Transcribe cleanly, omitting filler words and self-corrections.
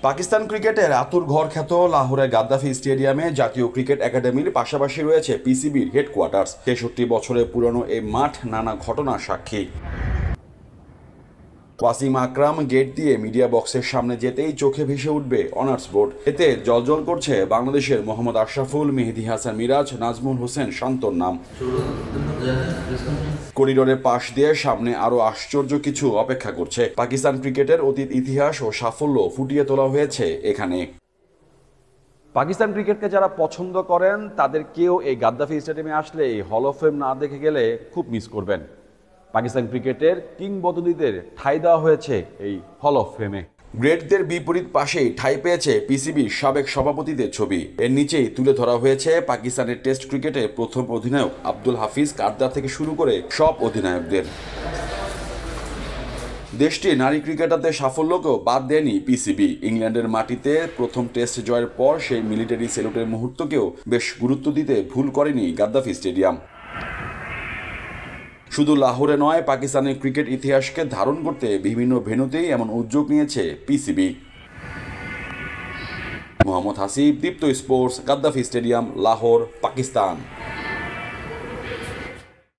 পাকিস্তান ক্রিকেটের আতুরঘর খ্যাত লাহোরের গাদ্দাফি স্টেডিয়ামে জাতীয় ক্রিকেট একাডেমির পাশাপাশি রয়েছে পিসিবির হেডকোয়ার্টার্স। ৬৩ বছরের পুরনো এই মাঠ নানা ঘটনার সাক্ষী। ওয়াসিম আকরাম গেট দিয়ে মিডিয়া বক্সের সামনে যেতেই চোখে ভেসে উঠবে অনার্স বোর্ড। এতে জ্বলজ্বল করছে বাংলাদেশের মোহাম্মদ আশরাফুল, মেহেদী হাসান মিরাজ, নাজমুল হোসেন শান্তর নাম। করিডোরের পাশ দিয়ে সামনে আরো আশ্চর্য কিছু অপেক্ষা করছে। পাকিস্তান ক্রিকেটের অতীত ইতিহাস ও সাফল্য ফুটিয়ে তোলা হয়েছে এখানে। পাকিস্তান ক্রিকেটকে যারা পছন্দ করেন তাদের কেউ এই গাদ্দাফি স্টেডিয়ামে আসলে এই হল অফ ফেম না দেখে গেলে খুব মিস করবেন। পাকিস্তান ক্রিকেটের কিংবদন্তিদের ঠাঁই দেওয়া হয়েছে এই হল অফ ফেমে। গ্রেটদের বিপরীত পাশেই ঠাঁই পেয়েছে পিসিবির সাবেক সভাপতিদের ছবি। এর নিচেই তুলে ধরা হয়েছে পাকিস্তানের টেস্ট ক্রিকেটে প্রথম অধিনায়ক আব্দুল হাফিজ কারদার থেকে শুরু করে সব অধিনায়কদের। দেশটির নারী ক্রিকেটারদের সাফল্যকেও বাদ দেয়নি পিসিবি। ইংল্যান্ডের মাটিতে প্রথম টেস্ট জয়ের পর সেই মিলিটারি স্যালুটের মুহূর্তকেও বেশ গুরুত্ব দিতে ভুল করেনি গাদ্দাফি স্টেডিয়াম। শুধু লাহোরে নয়, পাকিস্তানের ক্রিকেট ইতিহাসকে ধারণ করতে বিভিন্ন ভেন্যুতেই এমন উদ্যোগ নিয়েছে PCB. Mohammad Hasib, Deepto Sports, Gaddafi Stadium, Lahore, Pakistan.